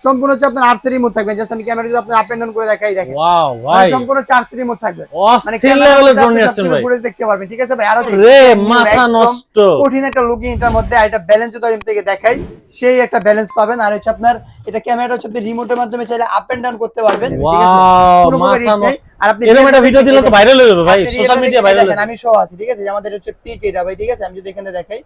সম্পূর্ণ হচ্ছে আপনার 8 রিমোট থাকবে। জাস্ট আমি ক্যামেরা যদি আপনি আপ এন্ড ডাউন করে দেখাই দেখেন। ওয়াও মানে ভাই, সম্পূর্ণ 4 রিমোট থাকবে। মানে অস্থির লেভেলের ড্রোন নিয়ে আসছেন ভাই। পুরো দেখতে পারবেন, ঠিক আছে ভাই? আর রে মাথা নষ্ট, কঠিন একটা লুকিং এটার মধ্যে। আর এটা ব্যালেন্স যদি আমি থেকে দেখাই, সেই একটা ব্যালেন্স পাবেন। আর হচ্ছে আপনার এটা ক্যামেরাটা হচ্ছে আপনি রিমোটের মাধ্যমে চাইলে আপ এন্ড ডাউন করতে পারবেন, ঠিক আছে? ওয়াও কোনো প্রকার মাথা রিস্ক নেই। আর আপনি এরকম একটা ভিডিও দিলে তো ভাইরাল হয়ে যাবে ভাই, আপনি সোশ্যাল মিডিয়া ভাইরাল দেখেন, হবে। আমি শো আছি, ঠিক আছে? যে আমাদের হচ্ছে পিক এটা ভাই, ঠিক আছে? আমি যদি এখানে দেখাই,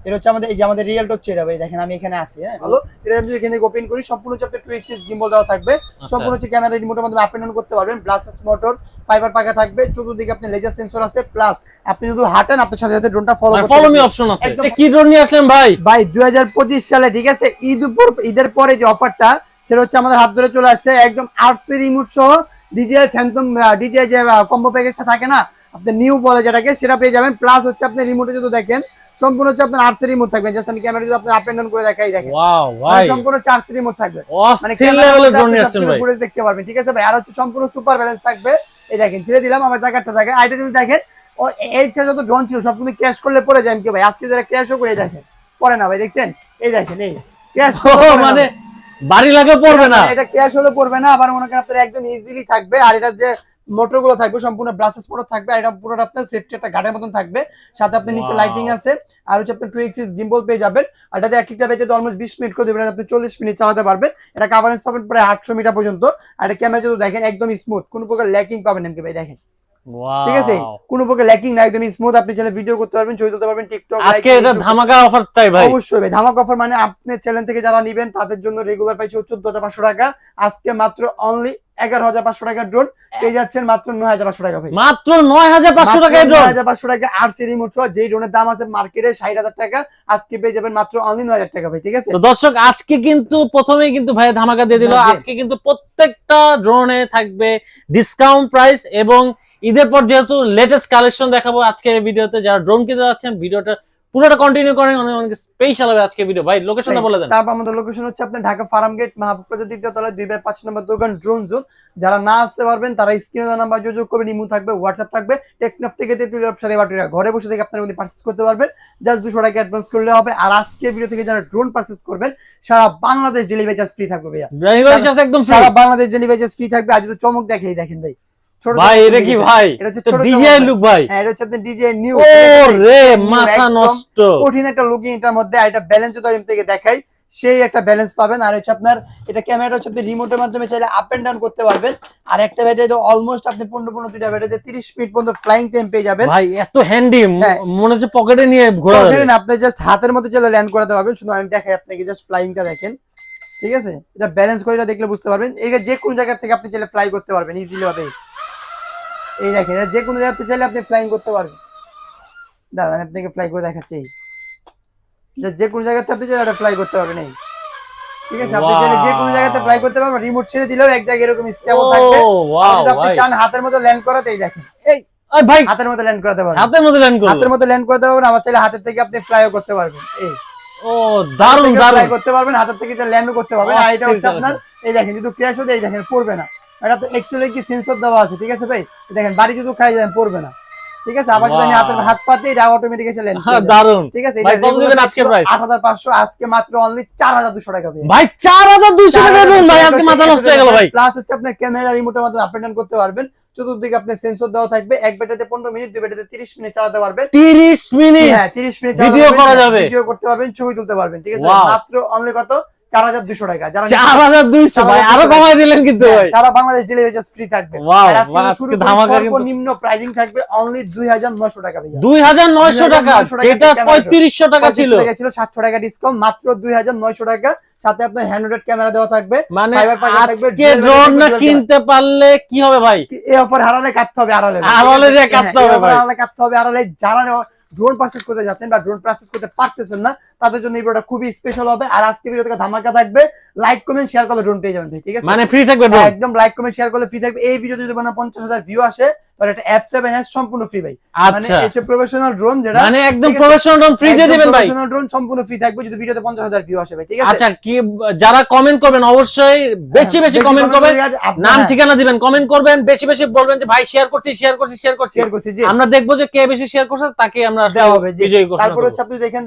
এটা হচ্ছে আমাদের এই যে আমাদের রিয়েল হচ্ছে এটা ভাই, দেখেন আমি এখানে আছি। হ্যাঁ, ভালো। এটা আমি যদি এখানে ওপেন করি, সম্পূর্ণ হচ্ছে আপনার 2 এক্সিস গিম্বল দেওয়া থাকবে। সম্পূর্ণ হচ্ছে ক্যামেরা রিমোটের মাধ্যমে আপ এন্ড ডাউন করতে পারবেন। ব্লাস্টাস মোটর, ফাইবার পাকা থাকবে, চতুর্দিকে আপনি লেজার সেন্সর আছে, প্লাস আপনি যদি হাঁটেন আপনার সাথে সাথে ড্রোনটা ফলো করতে ফলো মি পারবেন। অপশন আছে। কি ড্রোন নিয়ে আসলেন ভাই? ভাই 2025 সালে, ঠিক আছে, ঈদের পরে যে অফারটা, সেটা হচ্ছে আমাদের হাত ধরে চলে আসছে একদম 8 রিমোট সহ ডিজিআই ফ্যান্টম, ডিজিআই যে কম্বো প্যাকেজটা থাকে না, আপনি নিউ বলে যেটাকে, সেটা পেয়ে যাবেন। প্লাস হচ্ছে আপনি রিমোটে যদি দেখেন, সম্পূর্ণ হচ্ছে আপনার 8 রিমোট থাকবে। জাস্ট আমি ক্যামেরা যদি আপনি আপ এন্ড ডাউন করে দেখাই দেখেন। ওয়াও মানে ভাই, সম্পূর্ণ 4 রিমোট থাকবে। মানে অস্থির লেভেলের ড্রোন নিয়ে আসছেন ভাই। পুরো দেখতে পারবেন, ঠিক আছে ভাই? আর হচ্ছে সম্পূর্ণ সুপার ব্যালেন্স থাকবে। এই দেখেন, ছেড়ে দিলাম, আমার জায়গাটা থাকে। আইটা যদি দেখেন, ও এই থেকে যত ড্রোন ছিল সব কিন্তু ক্র্যাশ করলে পড়ে যায় কি ভাই? আজকে যারা ক্র্যাশও করে দেখেন, পড়ে না ভাই, দেখছেন? এই দেখেন, এই ক্র্যাশ মানে বাড়ি লাগে পড়বে না, এটা ক্র্যাশ হলে পড়বে না। আবার মনে করেন আপনার একদম ইজিলি থাকবে। আর এটা যে মোটর গুলো থাকবে সম্পূর্ণ ব্রাসেস মোটর থাকবে। আর এটা পুরোটা আপনার সেফটি একটা গার্ডের মতন থাকবে। সাথে আপনি নিচে লাইটিং আছে। আর হচ্ছে আপনি 2 এক্সিস গিম্বল পেয়ে যাবেন। আর এটাতে এক একটা ব্যাটারি অলমোস্ট 20 মিনিট করে দেবেন, আপনি 40 মিনিট চালাতে পারবেন। এটা কভারেজ পাবেন প্রায় 800 মিটার পর্যন্ত। আর এটা ক্যামেরা যদি দেখেন একদম স্মুথ, কোনো প্রকার ল্যাকিং পাবেন না ভাই, দেখেন, ঠিক আছে? কোনো প্রকার ল্যাকিং না, একদম স্মুথ। আপনি চাইলে ভিডিও করতে পারবেন, ছবি তুলতে পারবেন, টিকটক। আজকে এটা ধামাকা অফার তাই ভাই? অবশ্যই ভাই, ধামাকা অফার। মানে আপনি চ্যানেল থেকে যারা নেবেন তাদের জন্য রেগুলার পাইছে 14,500 টাকা। আজকে মাত্র অনলি 11,500 টাকার ড্রোন পেয়ে যাচ্ছেন মাত্র 9,500 টাকা ভাই। মাত্র 9,500 টাকায় ড্রোন, 9,500 টাকা। আর সি রিমোট সহ যেই ড্রোনের দাম আছে মার্কেটে 60,000 টাকা, আজকে পেয়ে যাবেন মাত্র অনলি 9,000 টাকা ভাই, ঠিক আছে? তো দর্শক আজকে কিন্তু প্রথমেই কিন্তু ভাই ধামাকা দিয়ে দিল। আজকে কিন্তু প্রত্যেকটা ড্রোনে থাকবে ডিসকাউন্ট প্রাইস, এবং ঈদের পর যেহেতু লেটেস্ট কালেকশন দেখাবো আজকের এই ভিডিওতে, যারা ড্রোন কিনতে যাচ্ছেন ভিডিওটা পুরোটা কন্টিনিউ করেন, অনেক অনেক স্পেশাল হবে আজকে ভিডিও। ভাই লোকেশনটা বলে দেন। তারপর আমাদের লোকেশন হচ্ছে আপনার ঢাকা ফার্ম গেট, মাহবুব প্লাজা, দ্বিতীয় তলায় 2/5 নম্বর দোকান, ড্রোন জোন। যারা না আসতে পারবেন তারা স্ক্রিনে নাম্বার যোগাযোগ করবেন, ইমো থাকবে, হোয়াটসঅ্যাপ থাকবে। টেকনাফ থেকে তেতুলিয়া ব্যবসায়ী বাটুরা ঘরে বসে থেকে আপনারা পারচেজ করতে পারবেন। জাস্ট 200 টাকা অ্যাডভান্স করলে হবে। আর আজকের ভিডিও থেকে যারা ড্রোন পারচেজ করবেন, সারা বাংলাদেশ ডেলিভারি চার্জ ফ্রি থাকবে ভাইয়া। ডেলিভারি চার্জ একদম ফ্রি, সারা বাংলাদেশ ডেলিভারি চার্জ ফ্রি থাকবে। আর যদি চমক দেখেই দেখেন ভাই, ভাই এটা কি ভাই? এটা হচ্ছে তো ছোট ডিজাই লুক ভাই। হ্যাঁ, এটা হচ্ছে আপনার ডিজাই নিউ। ও রে মাথা নষ্ট, কঠিন একটা লুকিং এটার মধ্যে। আর এটা ব্যালেন্স যদি আমি থেকে দেখাই, সেই একটা ব্যালেন্স পাবেন। আর হচ্ছে আপনার এটা ক্যামেরাটা হচ্ছে আপনি রিমোটের মাধ্যমে চাইলে আপ এন্ড ডাউন করতে পারবেন। আর একটা ব্যাটারিতে অলমোস্ট আপনি 15 দুইটা ব্যাটারিতে 30 মিনিট পর্যন্ত ফ্লাইং টাইম পেয়ে যাবেন ভাই। এত হ্যান্ডি, মনে হচ্ছে পকেটে নিয়ে ঘোরা যাবে। আপনি জাস্ট হাতের মধ্যে চাইলে ল্যান্ড করাতে পারবেন। শুধু আমি দেখাই আপনাকে, জাস্ট ফ্লাইংটা দেখেন, ঠিক আছে? এটা ব্যালেন্স করে দেখলে বুঝতে পারবেন। এই যে কোনো জায়গা থেকে আপনি চাইলে ফ্লাই করতে পারবেন ইজিলি ভাবে। এই দেখেন, এটা যে কোনো জায়গাতে চাইলে আপনি ফ্লাইং করতে পারবেন। দাঁড়ান আমি আপনাকে ফ্লাই করে দেখাচ্ছি। যে কোনো জায়গাতে আপনি চাইলে ফ্লাই করতে পারবেন। এই, ঠিক আছে? আপনি চাইলে যে কোনো জায়গাতে ফ্লাই করতে পারবেন। রিমোট ছেড়ে দিলেও এক জায়গায় এরকম স্টেবল থাকবে। আর যদি আপনি চান হাতের মধ্যে ল্যান্ড করাতেই, দেখেন, এই ভাই হাতের মধ্যে ল্যান্ড করাতে পারবেন, হাতের মধ্যে ল্যান্ড করবে, হাতের মধ্যে ল্যান্ড করাতে পারবেন। আবার চাইলে হাতের থেকে আপনি ফ্লাইও করতে পারবেন। এই, ও দারুন দারুন, ফ্লাই করতে পারবেন, হাতের থেকে ল্যান্ডও করতে পারবেন। আর এটা হচ্ছে আপনার, এই দেখেন, যদি ক্র্যাশ হয়ে যায়, এই দেখেন পড়বে না। এটা তো অ্যাকচুয়ালি কি সেন্সর দেওয়া আছে, ঠিক আছে ভাই? দেখেন বাড়ি যদি খাই যাবেন পড়বে না, ঠিক আছে? আবার যদি আমি হাত পাতে, এটা অটোমেটিক এসে ল্যান্ড করে। দারুন, ঠিক আছে? ভাই কত দিবেন আজকে প্রাইস? 8,500, আজকে মাত্র অনলি 4,200 টাকা ভাই। 4,200 টাকা দেন ভাই, আজকে মাথা নষ্ট হয়ে গেল ভাই। প্লাস হচ্ছে আপনার ক্যামেরা রিমোটের মাধ্যমে আপ এন্ড ডাউন করতে পারবেন। চতুর্দিকে আপনার সেন্সর দেওয়া থাকবে। এক ব্যাটারিতে 15 মিনিট, দুই ব্যাটারিতে 30 মিনিট চালাতে পারবেন। 30 মিনিট? হ্যাঁ, 30 মিনিট ভিডিও করা যাবে, ভিডিও করতে পারবেন, ছবি তুলতে পারবেন, ঠিক আছে? মাত্র অনলি কত? 4,200 টাকা। যারা 4,200 ভাই, আরো কমাই দিলেন কিন্তু ভাই। সারা বাংলাদেশ ডেলিভারি চার্জ ফ্রি থাকবে। আর আজকে শুরু সর্বনিম্ন প্রাইসিং থাকবে অনলি 2,900 টাকা ভাইয়া। 2,900 টাকা, যেটা 3,500 টাকা ছিল। 700 টাকা ডিসকাউন্ট, মাত্র 2,900 টাকা। সাথে আপনার হ্যান্ডহেল্ড ক্যামেরা দেওয়া থাকবে, মানে ফাইবার পাকা থাকবে। আজকে ড্রোন না কিনতে পারলে কি হবে ভাই? এই অফার হারালে কাটতে হবে, আড়ালে কাটতে হবে ভাই, হারালে কাটতে হবে, আড়ালে। যারা ড্রোন পারচেজ করতে যাচ্ছেন বা ড্রোন পারচেজ করতে পারতেছেন না, তাদের জন্য এই ভিডিওটা খুবই স্পেশাল হবে। আর আজকে ভিডিও থেকে ধামাকা থাকবে, লাইক কমেন্ট শেয়ার করলে ড্রোন পেয়ে যাবেন, ঠিক আছে? মানে ফ্রি থাকবে ড্রোন, একদম লাইক কমেন্ট শেয়ার করলে ফ্রি থাকবে। এই ভিডিও যদি 50,000 ভিউ আসে, আর একটা F7S সম্পূর্ণ ফ্রি ভাই। মানে আচ্ছা এটা প্রফেশনাল ড্রোন যেটা, মানে একদম প্রফেশনাল ড্রোন ফ্রি দিয়ে দিবেন ভাই। প্রফেশনাল ড্রোন সম্পূর্ণ ফ্রি থাকবে যদি ভিডিওতে 50,000 ভিউ আসে ভাই, ঠিক আছে? আচ্ছা কি যারা কমেন্ট করবেন অবশ্যই বেশি বেশি কমেন্ট করবেন, নাম ঠিকানা দিবেন, কমেন্ট করবেন, বেশি বেশি বলবেন যে ভাই শেয়ার করছি শেয়ার করছি শেয়ার করছি, আমরা দেখবো যে কে বেশি শেয়ার করছে তাকে আমরা দেওয়া হবে বিজয়ী ঘোষণা তারপর করব। হচ্ছে আপনি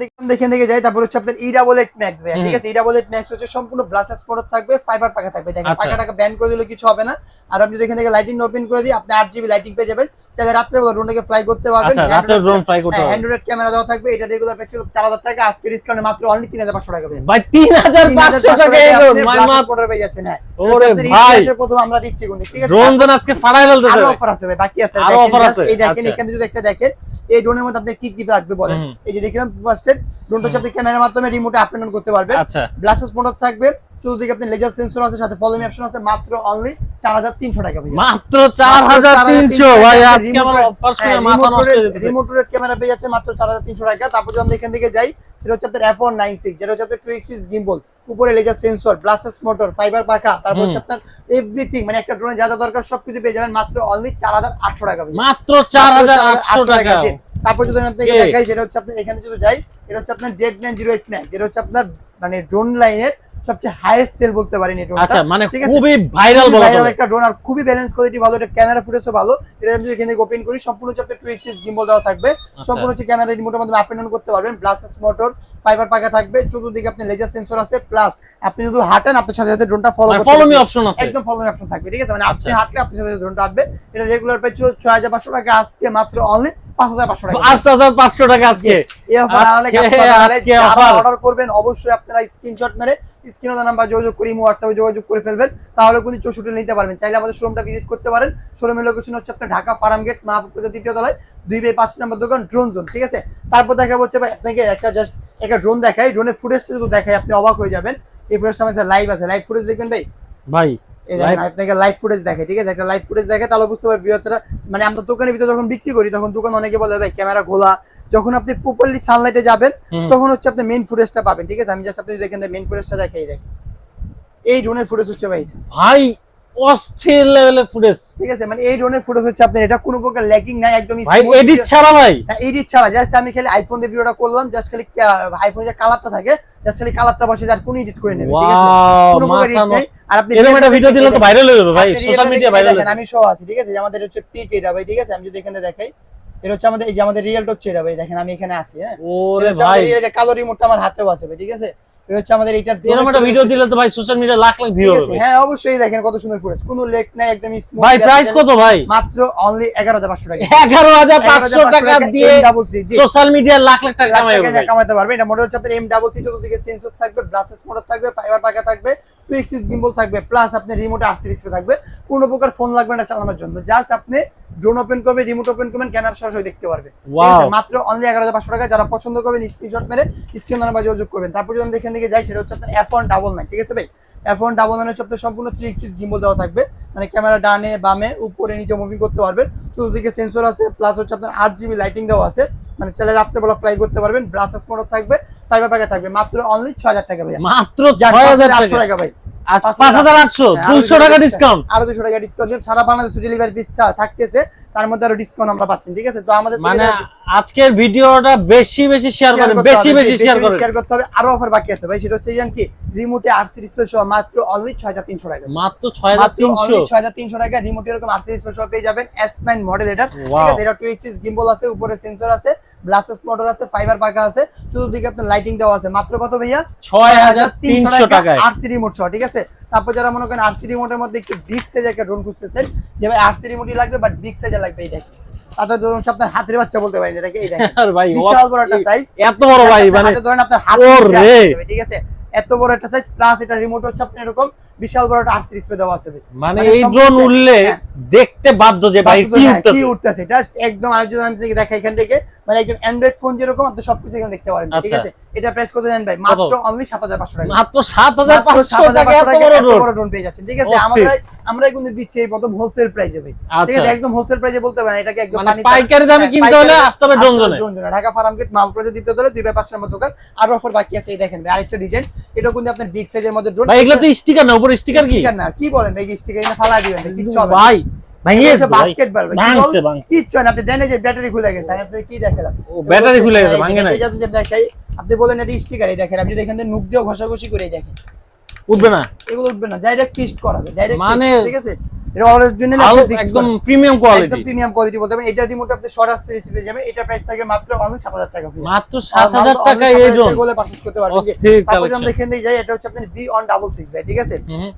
দেখেন থেকে যাই, তারপর হচ্ছে আপনার E88 Max ভাই, ঠিক আছে? E88 Max হচ্ছে সম্পূর্ণ ব্লাস্টার প্রোডাক্ট থাকবে, ফাইবার পাকা থাকবে, দেখেন আচ্ছা। পাকা টাকা ব্যান করে দিলে কিছু হবে না। আর আপনি দেখেন থেকে লাইটিং ওপেন করে দিই, আপনি 8GB লাইটিং পেয়ে যাবেন, চাইলে রাত্রে বেলা ড্রোনটাকে ফ্লাই করতে পারবেন। আচ্ছা রাতে ড্রোন ফ্লাই করতে পারবেন, অ্যান্ড্রয়েড ক্যামেরা দেওয়া থাকবে, এটা রেগুলার প্রাইস ছিল 4000 টাকা, আজকে ডিসকাউন্টে মাত্র অনলি 3500 টাকা পেয়ে ভাই 3500 টাকা এই ড্রোন মাই মাত অর্ডার পেয়ে যাচ্ছেন। হ্যাঁ ওরে ভাই প্রথম আমরা দিচ্ছি কোন, ঠিক আছে? ড্রোন জন আজকে ফাড়াই ফেলতেছে, আরো অফার আছে ভাই, বাকি আছে, আরো অফার আছে। এই দেখেন আচ্ছা। এখানে যদি একটা দেখেন এই ড্রোনের মধ্যে আপনি কি কি রাখবে বলেন। এই যে দেখলাম ফার্স্ট ড্রোনটা হচ্ছে আপনি ক্যামেরার মাধ্যমে রিমোটে আপ এন্ড ডাউন করতে পারবেন। আচ্ছা ব্লাস্টার মোটর থাকবে, চতুর্দিকে আপনি লেজার সেন্সর আছে, সাথে ফলো মি অপশন আছে, মাত্র অনলি 4300 টাকা ভাই। মাত্র 4300 ভাই, আজকে আমার অফার শুনে মাথা নষ্ট হয়ে যাচ্ছে। রিমোট রেট ক্যামেরা পেয়ে যাচ্ছে মাত্র 4300 টাকা। তারপর যদি আমরা এখান থেকে যাই, সেটা হচ্ছে আপনার F196, যেটা হচ্ছে আপনার 2x গিম্বল, উপরে laser sensor, blaster motor, fibre পাকা, তারপর হচ্ছে আপনার এভরিথিং, মানে একটা ড্রোনে যা যা দরকার সবকিছু পেয়ে যাবেন মাত্র অনলি 4800 টাকা ভাই, মাত্র 4800 টাকা। তারপর যদি আমি আপনাকে দেখাই, সেটা হচ্ছে আপনার এখানে যদি যাই, এটা হচ্ছে আপনার Z908 Max, যেটা হচ্ছে আপনার মানে ড্রোন লাইনের সবচেয়ে হাইয়েস্ট সেল বলতে পারেন এই ড্রোনটা। আচ্ছা মানে ঠিক আছে? খুবই ভাইরাল বলা ভাইরাল যায় একটা ড্রোন, আর খুবই ব্যালেন্স কোয়ালিটি ভালো, এটা ক্যামেরা ফুটেজও ভালো। এটা আমি যদি এখানে ওপেন করি, সম্পূর্ণ হচ্ছে আপনার 2x গিম্বল দেওয়া থাকবে, সম্পূর্ণ হচ্ছে ক্যামেরা রিমোটের মাধ্যমে আপ এন্ড ডাউন করতে পারবেন, ব্লাস্টার মোটর, ফাইবার পাকা থাকবে, চতুর্দিকে আপনি লেজার সেন্সর আছে, প্লাস আপনি যদি হাঁটেন আপনার সাথে সাথে ড্রোনটা ফলো করতে ফলো মি অপশন আছে, একদম ফলো মি অপশন থাকবে, ঠিক আছে? মানে আপনি হাঁটলে আপনার সাথে ড্রোনটা আসবে। এটা রেগুলার প্রাইস 6500 টাকা, আজকে মাত্র অনলি 5500 টাকা, 5500 টাকা আজকে। এই অফার যারা অর্ডার করবেন অবশ্যই আপনারা স্ক্রিনশট মেরে স্ক্রিনে নাম্বার যোগাযোগ করে হোয়াটসঅ্যাপে যোগাযোগ করে ফেলবেন, তাহলে কিন্তু 64 নিতে পারবেন। চাইলে আমাদের শোরুমটা ভিজিট করতে পারেন। শোরুমের লোকেশন হচ্ছে আপনার ঢাকা ফার্ম গেট, মাহবুব 3য় তলায় 2/5 নম্বর দোকান, ড্রোন জোন, ঠিক আছে? তারপর দেখা হচ্ছে ভাই আপনাকে একটা ড্রোন দেখাই, ড্রোনের ফুটেজটা যদি দেখাই আপনি অবাক হয়ে যাবেন। এই ফুটেজটা আমাদের লাইভ আছে, লাইভ ফুটেজ দেখবেন ভাই। ভাই এই দেখেন আপনাকে লাইভ ফুটেজ দেখে, ঠিক আছে? একটা লাইভ ফুটেজ দেখে তাহলে বুঝতে পারবে ভিউয়ার্সরা, মানে আমরা দোকানের ভিতরে যখন বিক্রি করি তখন দোকান অনেকে বলে ভাই ক্যামেরা ঘোলা, যখন আপনি প্রপারলি সানলাইটে যাবেন তখন হচ্ছে আপনি মেইন ফুটেজটা পাবেন, ঠিক আছে? আমি জাস্ট আপনি দেখেন মেইন ফুটেজটা দেখাই দেখেন, এই ড্রোনের ফুটেজ হচ্ছে ভাই এটা। ভাই অস্থির লেভেলের ফুটেজ, ঠিক আছে? মানে এই ড্রোনের ফুটেজ হচ্ছে আপনার, এটা কোনো প্রকার ল্যাকিং নাই, একদম ভাই এডিট ছাড়া ভাই, এডিট ছাড়া। জাস্ট আমি খালি আইফোন দিয়ে ভিডিওটা করলাম, জাস্ট খালি আইফোনে যে কালারটা থাকে জাস্ট খালি কালারটা বসে আর কোনো এডিট করে নেবে, ঠিক আছে? কোনো প্রকার এডিট নাই। আর আপনি এরকম একটা ভিডিও দিলে তো ভাইরাল হয়ে যাবে ভাই, সোশ্যাল মিডিয়া ভাইরাল হবে। আমি সহ আছি, ঠিক আছে? আমাদের হচ্ছে পিক এটা ভাই, ঠিক আছে? আমি যদি এখানে দেখাই, এটা হচ্ছে আমাদের এই যে আমাদের রিয়েল হচ্ছে এটা ভাই, দেখেন আমি এখানে আছি। হ্যাঁ ওরে ভাই এই যে কালো রিমোটটা আমার হাতেও আছে ভাই, ঠিক আছে? এটা হচ্ছে আমাদের এটা এরকম একটা ভিডিও দিলে তো ভাই social media lakh lakh view হবে। হ্যাঁ অবশ্যই, দেখেন কত সুন্দর ফুটেজ, কোনো লেক নাই, একদম স্মুথ। ভাই প্রাইস কত ভাই? মাত্র অনলি 11500 টাকা, 11500 টাকা দিয়ে সোশ্যাল মিডিয়া লাখ লাখ টাকা কামাইতে পারবে। এটা মডেল হচ্ছে আপনার M33, চতুর্দিকে সেন্সর থাকবে, ব্লাস্টার মোটর থাকবে, ফাইবার পাকা থাকবে, 2x গিম্বল থাকবে, প্লাস আপনি রিমোটে 8 সিরিজ থাকবে, কোনো প্রকার ফোন লাগবে না চালানোর জন্য। জাস্ট আপনি ড্রোন ওপেন করবে, রিমোট ওপেন করবেন, ক্যামেরা সরাসরি দেখতে পারবে। মাত্র অনলি 11500 টাকা। যারা পছন্দ করবেন স্ক্রিনশট মেরে স্ক্রিন নাম্বার যোগাযোগ করবেন। তারপর যদি আমি দেখেন দিকে যাই, সেটা হচ্ছে আপনার F199, ঠিক আছে ভাই? F199 হচ্ছে আপনার সম্পূর্ণ 3x গিম্বল দেওয়া থাকবে, মানে ক্যামেরা ডানে বামে উপরে নিচে মুভিং করতে পারবেন, চতুর্দিকে সেন্সর আছে, প্লাস হচ্ছে আপনার 8GB লাইটিং দেওয়া আছে, মানে চাইলে রাত্রেবেলা ফ্লাই করতে পারবেন, ব্লাস্টার মোটর থাকবে, ফাইবার পাকা থাকবে, মাত্র অনলি 6000 টাকা ভাই, মাত্র 6000 টাকা ভাই, 5800, 200 টাকা ডিসকাউন্ট, আরো 200 টাকা ডিসকাউন্ট দিয়ে সারা বাংলাদেশে ডেলিভারি ফিস থাকতেছে, তার মধ্যে আরো ডিসকাউন্ট আমরা পাচ্ছি, ঠিক আছে? তো আমাদের মানে আজকের ভিডিওটা বেশি বেশি শেয়ার করেন, বেশি বেশি শেয়ার করেন, শেয়ার করতে হবে। আরো অফার বাকি আছে ভাই, সেটা হচ্ছে জানেন কি, রিমোটে 8 সিরিজ সহ মাত্র অনলি 6300 টাকা, মাত্র 6300 টাকা রিমোটে এরকম 8 সিরিজ সহ পেয়ে যাবেন। S9 মডেল এটা, ঠিক আছে? এটা 2x গিম্বল আছে, উপরে সেন্সর আছে, ব্লাস্টার মোটর আছে, ফাইবার পাকা আছে, চতুর্দিকে আপনার লাইটিং দেওয়া আছে, মাত্র কত ভাইয়া? 6300 টাকায় RC রিমোট সহ, ঠিক আছে? তারপর যারা মনে করেন RC রিমোটের মধ্যে একটু বিগ সাইজের একটা ড্রোন খুঁজতেছেন, যে ভাই RC রিমোটই লাগবে বাট বিগ সাইজের লাগবে, এই দেখেন তাদের ধরুন আপনার হাতের বাচ্চা বলতে পারেন এটাকে, এই দেখেন ভাই বিশাল বড় একটা সাইজ, এত বড় ভাই, মানে ধরেন আপনার হাতে, ঠিক আছে? এত বড় একটা সাইজ, প্লাস এটা রিমোট হচ্ছে আপনার এরকম বিশাল বড় একটা 8 সিরিজ পে দেওয়া আছে, মানে এই ড্রোন উড়লে দেখতে বাধ্য যে ভাই কি উঠতেছে, জাস্ট একদম। আর যদি আমি দেখাই এখান থেকে, মানে একদম অ্যান্ড্রয়েড ফোন যেরকম আপনি সবকিছু এখানে দেখতে পারেন, ঠিক আছে? এটা প্রাইস কত জানেন ভাই? মাত্র অনলি 7500 টাকা, মাত্র 7500 টাকা এত বড় ড্রোন পেয়ে যাচ্ছেন, ঠিক আছে? আমরা কিন্তু দিচ্ছি এই প্রথম হোলসেল প্রাইসে ভাই, ঠিক আছে? একদম হোলসেল প্রাইসে বলতে পারেন, এটাকে একদম পাইকারি দামে কিনতে হলে আসতে হবে ড্রোন জোনে, ঢাকা ফার্ম গেট, মাহবুব 2/5 2/5 নম্বর দোকান। আর অফার বাকি আছে, এই দেখেন ভাই আরেকটা ডিজাইন, এটা কিন্তু আপনার বিগ সাইজের মধ্যে ড্রোন ভাই, এগুলো তো স্টিকার না, উপরে স্টিকার কি না, কি বলেন ভাই? স্টিকার না ফালা দিবেন কিচ্ছু হবে ভাই, ভাঙিয়ে গেছে ভাই, বাস্কেটবল ভাঙছে ভাঙছে। কিচ্ছু না, আপনি দেন যে ব্যাটারি খুলে গেছে, আমি আপনাকে কি দেখালাম? ও ব্যাটারি খুলে গেছে, ভাঙে নাই। এটা যদি দেখাই, আপনি বলেন এটা স্টিকারই দেখেন, আপনি দেখেন যে নুক দিয়ে ঘষাঘষি করে দেখেন, উঠবে না এগুলো উঠবে না, ডাইরেক্ট ফিস্ট করাবে, ডাইরেক্ট মানে ঠিক আছে। এটা অরিজিনাল একদম প্রিমিয়াম কোয়ালিটি, একদম প্রিমিয়াম কোয়ালিটি বলতে পারেন। এটা রিমোট আপনি শর্ট সিরিজ পেয়ে যাবেন, এটা প্রাইস থাকে মাত্র অনলি 7000 টাকা। মাত্র 7000 টাকায় এই ড্রোন গুলো পারচেজ করতে পারবেন। অস্থির তারপর কালেকশন। আমরা দেখেন দিয়ে যাই, এটা হচ্ছে আপনার V166 ভাই, ঠিক আছে।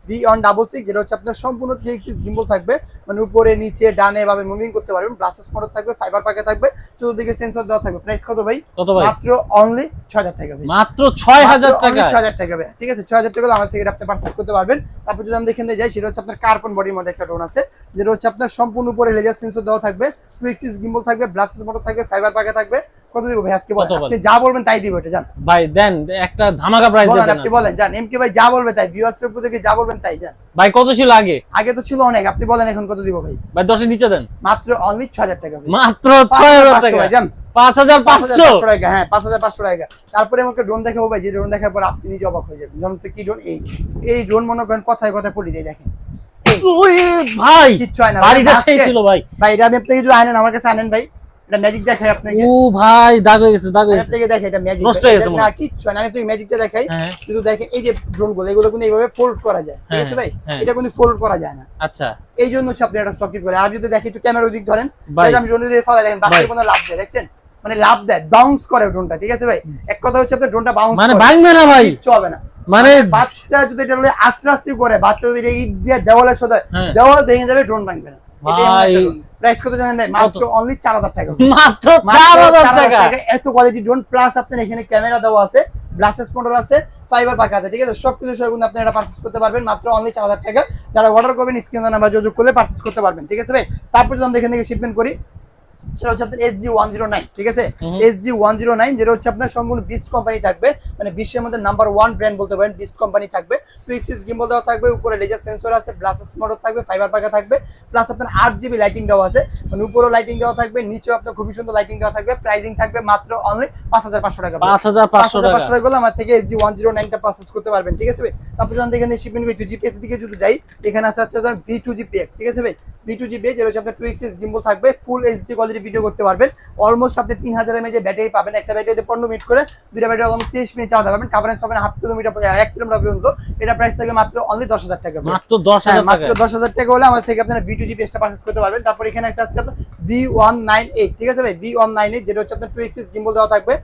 V166 যেটা হচ্ছে আপনার সম্পূর্ণ 3 এক্সিস গিম্বল থাকবে, মানে উপরে নিচে ডানে বামে মুভিং করতে পারবেন, ব্লাস্টার মোটর থাকবে, ফাইবার পাকে থাকবে, চতুর্দিকে সেন্সর দেওয়া থাকবে। প্রাইস কত ভাই? কত ভাই? মাত্র অনলি 6000 টাকা ভাই, মাত্র 6000 টাকা। 6000 টাকা ভাই, ঠিক আছে। 6000 টাকা আমার থেকে এটা আপনি পারচেজ করতে পারবেন। তারপর যদি আমরা দেখেন দিয়ে যাই, সেটা হচ্ছে আপনার কার্বন বডির মধ্যে একটা ড্রোন আছে, যেটা হচ্ছে আপনার সম্পূর্ণ উপরে লেজার সেন্সর দেওয়া থাকবে, 2 এক্সিস গিম্বল থাকবে, ব্লাস্টার মোটর থাকবে, ফাইবার পাকে থাকবে। কত দিব ভাই আজকে বলেন? আপনি যা বলবেন তাই দিব, এটা জান ভাই দেন একটা ধামাকা প্রাইস বলেন, দেন আপনি বলেন জান, এমকে ভাই যা বলবে তাই, ভিউয়ার্সের উপর থেকে যা বলবেন তাই জান। ভাই। কত ছিল আগে? আগে তো ছিল অনেক, আপনি বলেন এখন কত দিব ভাই? ভাই 10 এর নিচে দেন, মাত্র অনলি 6000 টাকা ভাই, মাত্র 6000 টাকা ভাই জান, 5500 টাকা। হ্যাঁ 5500 টাকা। তারপরে আমাকে ড্রোন দেখাবো ভাই, যে ড্রোন দেখার পর আপনি নিজে অবাক হয়ে যাবেন। যেমন কি ড্রোন, এই ড্রোন মনে করেন কথায় কথায় পড়ে দেয়, দেখেন ওই ভাই কিচ্ছু হয় না, বাড়িটা সেই ছিল ভাই। ভাই এটা আমি আপনাকে যদি আনেন আমার কাছে আনেন ভাই, এটা ম্যাজিক দেখাই আপনাকে। ও ভাই দাগ হয়ে গেছে, দাগ হয়ে গেছে, আপনাকে দেখাই, এটা ম্যাজিক নষ্ট হয়ে গেছে না, কিচ্ছু হয় না, আমি আপনাকে ম্যাজিকটা দেখাই। হ্যাঁ শুধু দেখেন এই যে ড্রোন গুলো, এগুলো কিন্তু এইভাবে ফোল্ড করা যায়, ঠিক আছে ভাই, হ্যাঁ। এটা কিন্তু ফোল্ড করা যায় না, আচ্ছা এই জন্য হচ্ছে আপনি এটা সকেট করে। আর যদি দেখি একটু ক্যামেরা ওদিক ধরেন, ভাই। আমি ড্রোন দিয়ে ফলা দেখেন, বাচ্চা কোনো লাভ দেয়, দেখছেন মানে লাভ দেয়, বাউন্স করে ড্রোনটা, ঠিক আছে ভাই। এক কথা হচ্ছে আপনার ড্রোনটা বাউন্স মানে ভাঙবে না ভাই, কিচ্ছু হবে না। মানে বাচ্চা যদি এটা আশ্রাসি করে, বাচ্চা যদি এটা ইট দিয়ে দেওয়ালে সোদা, হ্যাঁ। দেওয়াল ভেঙে যাবে, ড্রোন ভাঙবে না। ভাই প্রাইস কত জানেন ভাই? মাত্র অনলি 4000 টাকা, মাত্র 4000 টাকা। এত কোয়ালিটি ড্রোন, প্লাস আপনার এখানে ক্যামেরা দেওয়া আছে, ব্লাস্টার মোটর আছে, ফাইবার পাকা আছে, ঠিক আছে। সবকিছু সহ কিন্তু আপনি এটা পারচেজ করতে পারবেন মাত্র অনলি 4000 টাকা। যারা অর্ডার করবেন স্ক্রিনে নাম্বার যোগাযোগ করলে পারচেজ করতে পারবেন, ঠিক আছে ভাই। তারপর যদি আমরা এখান থেকে শিপমেন্ট করি, সেটা হচ্ছে আপনার SG-109, ঠিক আছে। SG-109 যেটা হচ্ছে আপনার সম্পূর্ণ বিস্ট কোম্পানি থাকবে, মানে বিশ্বের মধ্যে নাম্বার 1 ব্র্যান্ড বলতে পারেন, বিস্ট কোম্পানি থাকবে। 2 এক্সিস গিম্বল দেওয়া থাকবে, উপরে লেজার সেন্সর আছে, ব্লাস্টার মোটর থাকবে, ফাইবার পাকা থাকবে, প্লাস আপনার 8GB লাইটিং দেওয়া আছে, মানে উপরেও লাইটিং দেওয়া থাকবে, নিচেও আপনার খুবই সুন্দর লাইটিং দেওয়া থাকবে। প্রাইসিং থাকবে মাত্র অনলি 5500 টাকা, 5500 টাকা। 5500 টাকা আমার থেকে SG-109 টা পারচেজ করতে পারবেন, ঠিক আছে ভাই। তারপর যখন এখানে শিপিং করি, জিপিএস দিকে যদি যাই, এখানে আছে হচ্ছে V2GPX, ঠিক আছে ভাই। V2GPX যেটা হচ্ছে আপনার 2 এক্সিস গিম্বল থাকবে, ফুল এইচডি কোয়ালিটি ভিডিও করতে পারবেন। অলমোস্ট আপনি 3000 mAh ব্যাটারি পাবেন, একটা ব্যাটারিতে 15 মিনিট করে, দুইটা ব্যাটারি অলমোস্ট 30 মিনিট চালাতে পারবেন, কভারেজ পাবেন 1 কিলোমিটার 1 কিলোমিটার পর্যন্ত। এটা প্রাইস থাকে মাত্র অনলি 10000 টাকা, মাত্র 10000 টাকা, মাত্র 10000 টাকা হলে আমাদের থেকে আপনারা V2GPX টা পারচেজ করতে পারবেন। তারপর এখানে আছে আপনার V198, ঠিক আছে ভাই, V198 যেটা হচ্ছে আপনার 2 এক্সিস গিম্বল দেওয়া থাকবে,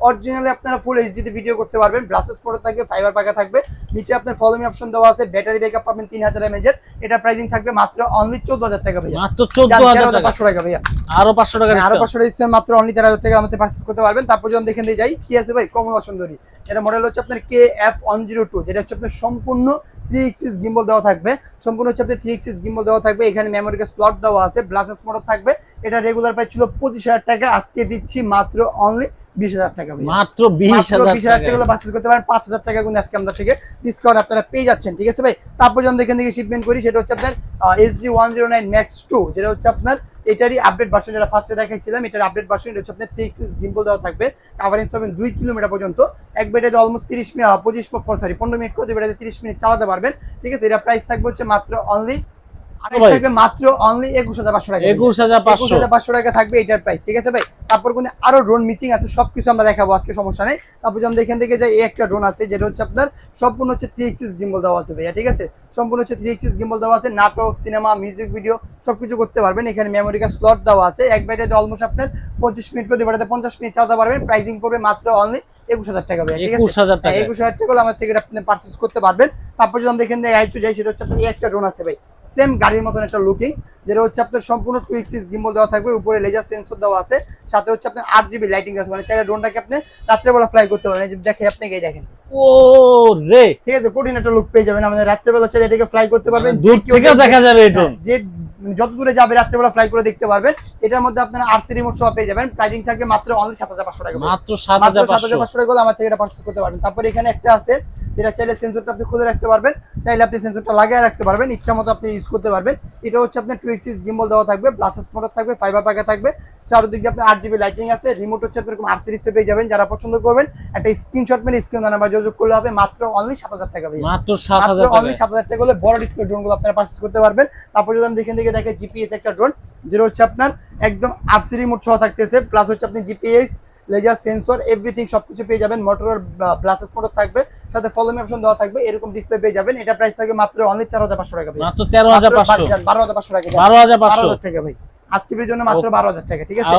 অরিজিনালি আপনারা ফুল এইচডি তে ভিডিও করতে পারবেন, ব্লাস্টার মোটর থাকবে, ফাইবার পাকা থাকবে, নিচে আপনার ফলো মি অপশন দেওয়া আছে, ব্যাটারি ব্যাকআপ পাবেন 3000 mAh এর। এটা প্রাইসিং থাকবে মাত্র অনলি 14000 টাকা ভাই, মাত্র 14000 টাকা, 500 টাকা ভাই, আরো 500 টাকা, আরো 500 টাকা ডিসকাউন্ট, মাত্র অনলি 13000 টাকা আমাদের পারচেজ করতে পারবেন। তারপর যখন দেখেন দিয়ে যাই, কি আছে ভাই, কমলা সুন্দরী, এটা মডেল হচ্ছে আপনার KF102, যেটা হচ্ছে আপনার সম্পূর্ণ 3 এক্সিস গিম্বল দেওয়া থাকবে, সম্পূর্ণ হচ্ছে আপনার 3 এক্সিস গিম্বল দেওয়া থাকবে, এখানে মেমোরি কার্ড স্লট দেওয়া আছে, ব্লাস্টার মোটর থাকবে। এটা রেগুলার প্রাইস ছিল 25000 টাকা, আজকে দিচ্ছি মাত্র অনলি 20000 টাকা ভাই, মাত্র 20000 টাকা হলে পারচেজ করতে পারেন। 5000 টাকা কিন্তু আজকে আমাদের থেকে ডিসকাউন্ট আপনারা পেয়ে যাচ্ছেন, ঠিক আছে ভাই। তারপর যখন এখান থেকে শিপমেন্ট করি, সেটা হচ্ছে আপনার SG-109 Max 2, যেটা হচ্ছে আপনার এটারই আপডেট ভার্সন, যেটা ফার্স্টে দেখাইছিলাম, এটার আপডেট ভার্সন। এটা হচ্ছে আপনার 3 এক্সিস গিম্বল দেওয়া থাকবে, কভারেজ পাবেন 2 কিলোমিটার পর্যন্ত, এক ব্যাটারিতে অলমোস্ট 15 মিনিট করে, 2 ব্যাটারিতে 30 মিনিট চালাতে পারবেন, ঠিক আছে। এটা প্রাইস থাকবে হচ্ছে মাত্র অনলি মাত্র অনলি 21500 টাকা, 21500 টাকা থাকবে এটার প্রাইস, ঠিক আছে ভাই। তারপর কিন্তু আরো ড্রোন মিসিং আছে, সবকিছু আমরা দেখাবো আজকে, সমস্যা নেই। তারপর যেমন এখান থেকে যাই, এই একটা ড্রোন আছে, যেটা হচ্ছে আপনার সম্পূর্ণ হচ্ছে 3 এক্সিস গিম্বল দেওয়া আছে ভাইয়া, ঠিক আছে। সম্পূর্ণ হচ্ছে 3 এক্সিস গিম্বল দেওয়া আছে, নাটক, সিনেমা, মিউজিক ভিডিও সবকিছু করতে পারবেন। এখানে মেমোরি কার্ড স্লট দেওয়া আছে, এক ব্যাটারিতে অলমোস্ট আপনার 25 মিনিট করে, ব্যাটারিতে 50 মিনিট চালাতে পারবেন। প্রাইসিং পড়বে মাত্র অনলি 21000 টাকা ভাইয়া, ঠিক আছে। 21000 টাকা হলে আমার থেকে আপনি পারচেজ করতে পারবেন। তারপর যখন দেখেন আইতো যাই, সেটা হচ্ছে আপনার এই একটা ড্রোন আছে ভাই, সেম গাড়ির মতন একটা লুকিং, যেটা হচ্ছে আপনার সম্পূর্ণ 2 এক্সিস গিম্বল দেওয়া থাকবে, উপরে লেজার সেন্সর দেওয়া আছে, সাথে হচ্ছে আপনার 8GB লাইটিং আছে, মানে চাইলে ড্রোনটাকে আপনি রাত্রেবেলা ফ্লাই করতে পারেন। দেখে আপনি এই দেখেন, ও রে, ঠিক আছে, কঠিন একটা লুক পেয়ে যাবেন। আমাদের রাত্রেবেলা চাইলে এটাকে ফ্লাই করতে পারবেন, দূর থেকেও দেখা যাবে এই ড্রোন, যে যত দূরে যাবে রাত্রেবেলা ফ্লাই করে দেখতে পারবেন। এটার মধ্যে আপনারা RC রিমোট সহ পেয়ে যাবেন। প্রাইসিং থাকবে মাত্র অনলি 7500 টাকা, মাত্র 7500 টাকা হলে আমার থেকে এটা পারচেজ করতে পারবেন। তারপর এখানে একটা আছে যেটা চাইলে সেন্সরটা আপনি খুলে রাখতে পারবেন, চাইলে আপনি সেন্সরটা লাগিয়ে রাখতে পারবেন, ইচ্ছা মতো আপনি ইউজ করতে পারবেন। এটা হচ্ছে আপনার 2 এক্সিস গিম্বল দেওয়া থাকবে, ব্লাস্টার্স মোটর থাকবে, ফাইবার পাকা থাকবে, চারদিক দিয়ে আপনার 8GB লাইটিং আছে, রিমোট হচ্ছে আপনি এরকম আর সিরিজ পেয়ে যাবেন। যারা পছন্দ করবেন একটা স্ক্রিনশট মেরে স্ক্রিন নাম্বার যোগাযোগ করলে হবে, মাত্র অনলি 7000 টাকা ভাই, মাত্র 7000 টাকা, অনলি 7000 টাকা হলে বড় ডিসপ্লে ড্রোনগুলো আপনারা পারচেজ করতে পারবেন। তারপর যদি আমি দেখেন দেখে দেখে জিপিএস একটা ড্রোন, যেটা হচ্ছে আপনার একদম আরসি রিমোট সহ থাকতেছে, প্লাস হচ্ছে আপনি জিপিএস, লেজার, সেন্সর, এভরিথিং সবকিছু পেয়ে যাবেন। মোটরের ব্লাস্টার্স মোটর থাকবে, সাথে ফলো মি অপশন দেওয়া থাকবে, এরকম ডিসপ্লে পেয়ে যাবেন। এটা প্রাইস থাকবে মাত্র অনলি 13500 টাকা ভাই, মাত্র 13500, 12500 টাকা, 12500 টাকা ভাই আজকের জন্য, মাত্র 12000 টাকা, ঠিক আছে।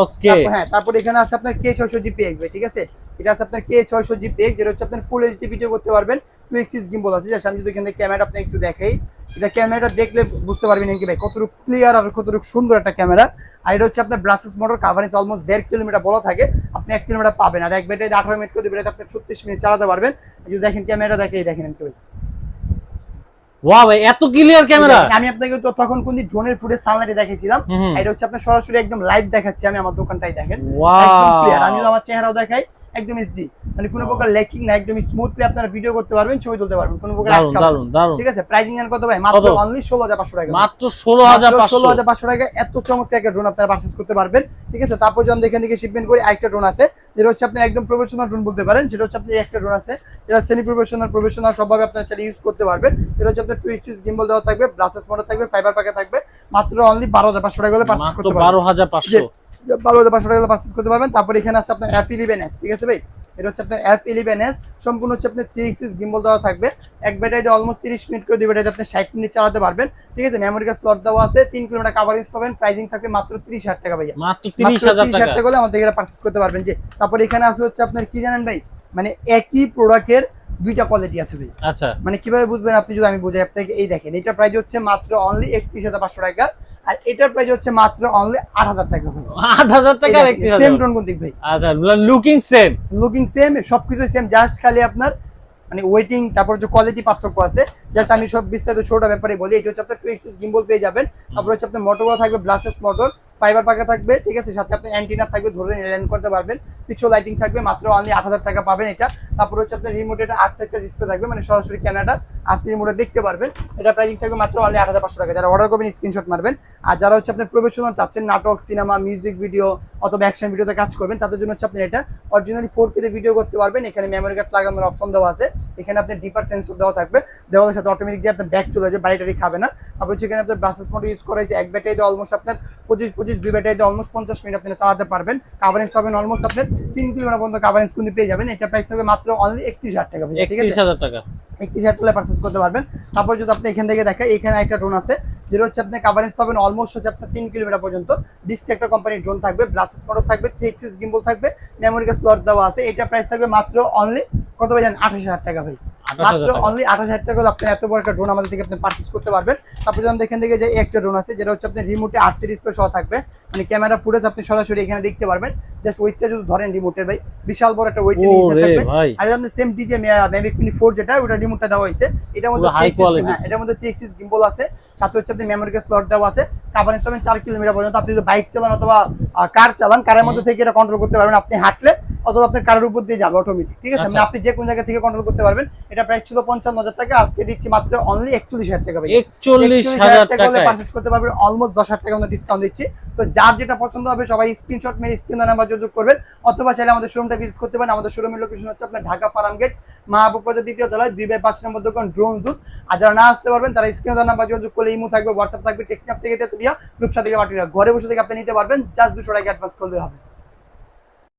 হ্যাঁ, তারপর এখানে আছে আপনার K600 GPX ভাই, ঠিক আছে। এটা আছে আপনার K600 GPX, যেটা হচ্ছে আপনার ফুল এইচডি ভিডিও করতে পারবেন। 2 এক্সিস গিম্বল আছে, জাস্ট আমি যদি এখান থেকে ক্যামেরাটা আপনি একটু দেখাই, এটা ক্যামেরাটা দেখলে বুঝতে পারবেন কি ভাই কতটুকু ক্লিয়ার আর কতটুকু সুন্দর একটা ক্যামেরা। আর এটা হচ্ছে আপনার Blasters motor, coverage almost 1.5 kilometre বলা থাকে, আপনি 1 কিলোমিটার পাবেন। আর এক ব্যাটারিতে 18 মিনিট করে ব্যাটারিতে আপনি 36 মিনিট চালাতে পারবেন। যদি দেখেন ক্যামেরা দেখেই দেখেন ভাই, ওয়াও ভাই এত ক্লিয়ার ক্যামেরা। আমি আপনাকে তো তখন কোন ড্রোনের ফুটেজ সামনে দেখাইছিলাম, এটা হচ্ছে আপনার সরাসরি একদম লাইভ দেখাচ্ছি আমি, আমার দোকানটাই দেখেন একদম ক্লিয়ার। আমি যদি আমার চেহারাও দেখাই একদম এইচডি, মানে কোনো প্রকার ল্যাকিং না, একদম স্মুথলি আপনারা ভিডিও করতে পারবেন, ছবি তুলতে পারবেন, কোনো প্রকার দারুন। ঠিক আছে। প্রাইসিং এর কত ভাই? মাত্র অনলি 16500 টাকা, মাত্র 16500 টাকা। এত চমৎকার একটা ড্রোন আপনারা পারচেজ করতে পারবেন, ঠিক আছে। তারপর যদি আমি দেখেন দেখে শিপমেন্ট করি, আরেকটা ড্রোন আছে যেটা হচ্ছে আপনি একদম প্রফেশনাল ড্রোন বলতে পারেন, যেটা হচ্ছে আপনি একটা ড্রোন আছে যেটা সেমি প্রফেশনাল সবভাবে আপনারা চাইলে ইউজ করতে পারবেন। এটা হচ্ছে আপনার 2 এক্সিস গিম্বল দেওয়া থাকবে, ব্লাস্টার্স মোটর থাকবে, ফাইবার পাকা থাকবে, মাত্র অনলি 12500 টাকা হলে পারচেজ করতে পারবেন, 12500 টাকা হলে পারচেজ করতে পারবেন। তারপর এখানে আছে আপনার F11s, ঠিক আছে ভাই। এটা হচ্ছে আপনার F11s, সম্পূর্ণ হচ্ছে আপনার 3 এক্সিস গিম্বল দেওয়া থাকবে, এক ব্যাটারিতে অলমোস্ট 30 মিনিট করে, দুই ব্যাটারিতে আপনি 60 মিনিট চালাতে পারবেন, ঠিক আছে। মেমোরি কার্ড স্লট দেওয়া আছে, 3 কিলোমিটার কভারেজ পাবেন। প্রাইসিং থাকবে মাত্র 30000 টাকা ভাইয়া, মাত্র 30000 টাকা হলে আমাদের এটা পারচেজ করতে পারবেন। যে তারপর এখানে আছে হচ্ছে আপনার কি জানেন ভাই, মানে একই প্রোডাক্টের দুইটা কোয়ালিটি আছে ভাই। আচ্ছা, মানে কিভাবে বুঝবেন আপনি, যদি আমি বুঝাই আপনাকে, এই দেখেন এটা প্রাইস হচ্ছে মাত্র অনলি 31500 টাকা, আর এটার প্রাইস হচ্ছে মাত্র অনলি 8000 টাকা ভাই, 8000 টাকা। সেম ড্রোন কোন দিক ভাই? আচ্ছা, লুকিং সেম, সবকিছু সেম, জাস্ট খালি আপনার মানে ওয়েটিং, তারপর যে কোয়ালিটি পার্থক্য আছে। জাস্ট আমি সব বিস্তারিত ছোট ব্যাপারে বলি। এটা হচ্ছে আপনার 2 এক্সিস গিম্বল পেয়ে যাবেন, তারপর হচ্ছে আপনার মোটরগুলো থাকবে, ব্লাস্টার্স মোটর, ফাইবার পাকা থাকবে, ঠিক আছে। সাথে আপনি অ্যান্টিনা থাকবে, ধরে ল্যান্ড করতে পারবেন, পিছু লাইটিং থাকবে, মাত্র অনলি 8000 টাকা পাবেন এটা। তারপর হচ্ছে আপনার রিমোট, এটা 8 সেক্টর ডিসপ্লে থাকবে, মানে সরাসরি ক্যামেরাটা আরসি রিমোটে দেখতে পারবেন। এটা প্রাইসিং থাকবে মাত্র অনলি 8500 টাকা। যারা অর্ডার করবেন স্ক্রিনশট মারবেন। আর যারা হচ্ছে আপনার প্রফেশনাল চাচ্ছেন, নাটক, সিনেমা, মিউজিক ভিডিও অথবা অ্যাকশন ভিডিওতে কাজ করবেন, তাদের জন্য হচ্ছে আপনি এটা অরিজিনালি 4K তে ভিডিও করতে পারবেন। এখানে মেমোরি কার্ড লাগানোর অপশন দেওয়া আছে, এখানে আপনার ডিপার সেন্সর দেওয়া থাকবে, দেওয়ালের সাথে অটোমেটিক যে আপনার ব্যাক চলে যাবে, বাড়িটারি খাবে না। তারপর সেখানে আপনার ব্লাস্টার্স মোটর ইউজ করা হয়েছে, এক ব্যাটারিতে অলমোস্ট আপনার 25 দুই ব্যাটারিতে অলমোস্ট 50 মিনিট আপনি চালাতে পারবেন। কাভারেজ পাবেন অলমোস্ট আপনার 3 কিলোমিটার পর্যন্ত কাভারেজ কিন্তু পেয়ে যাবেন। এটা প্রাইস হবে মাত্র অনলি 31000 টাকা, ঠিক আছে, 31000 টাকা, 31000 টাকা পারচেজ করতে পারবেন। তারপর যদি আপনি এখান থেকে দেখেন, এখানে একটা ড্রোন আছে যেটা হচ্ছে আপনি কাভারেজ পাবেন অলমোস্ট হচ্ছে আপনার 3 কিলোমিটার পর্যন্ত। ডিস্ট্রাক্টর কোম্পানির ড্রোন থাকবে, ব্লাস্টার্স মোটর থাকবে, 3 এক্সিস গিম্বল থাকবে, মেমোরি কার্ড স্লট দেওয়া আছে। এটা প্রাইস থাকবে মাত্র অনলি কত ভাই জানেন? 28000 টাকা ভাই, মাত্র অনলি 28000 টাকা আপনি এত বড় একটা ড্রোন আমাদের থেকে আপনি পারচেজ করতে পারবেন। তারপর যখন দেখেন দেখে যে একটা ড্রোন আছে যেটা হচ্ছে আপনি রিমোটে আরসি ডিসপ্লে সহ থাকবে, মানে ক্যামেরা ফুটেজ আপনি সরাসরি এখানে দেখতে পারবেন। জাস্ট ওয়েটটা যদি ধরেন রিমোটের ভাই, বিশাল বড় একটা ওয়েট থাকবে। আর আপনি সেম ডিজে ম্যাভিক মিনি 4 যেটা ওটা রিমোটটা দেওয়া হয়েছে, এটার মধ্যে এটার মধ্যে 3 এক্সিস গিম্বল আছে, সাথে হচ্ছে আপনি মেমোরি কার্ড স্লট দেওয়া আছে। কাভারেজ পাবেন 4 কিলোমিটার পর্যন্ত। আপনি যদি বাইক চালান অথবা কার চালান, কারের মধ্যে থেকে এটা কন্ট্রোল করতে পারবেন, আপনি হাঁটলে অথবা আপনার কারের উপর দিয়ে যাবে অটোমেটিক, ঠিক আছে। মানে আপনি যে কোন জায়গা থেকে কন্ট্রোল করতে পারবেন। এটা প্রাইস ছিল 55000 টাকা, আজকে দিচ্ছি মাত্র অনলি 41000 টাকা ভাই, 41000 টাকা হলে পারচেজ করতে পারবেন। অলমোস্ট 10000 টাকা আমরা ডিসকাউন্ট দিচ্ছি। তো যার যেটা পছন্দ হবে সবাই স্ক্রিনশট মেরে স্ক্রিন নাম্বার যোগাযোগ করবেন, অথবা চাইলে আমাদের শোরুমটা ভিজিট করতে পারেন। আমাদের শোরুমের লোকেশন হচ্ছে আপনার ঢাকা ফার্ম গেট, মাহবুব প্রজাতি 2য় তলায় 2/5 নম্বর দোকান, ড্রোন জুত। আর যারা না আসতে পারবেন তারা স্ক্রিন নাম্বার যোগাযোগ করলে ইমো থাকবে, হোয়াটসঅ্যাপ থাকবে, টেকনাফ থেকে তেতুলিয়া, রূপসা থেকে বাটিরা, ঘরে বসে থেকে আপনি নিতে পারবেন। জাস্ট 200 টাকা অ্যাডভান্স করলে হবে।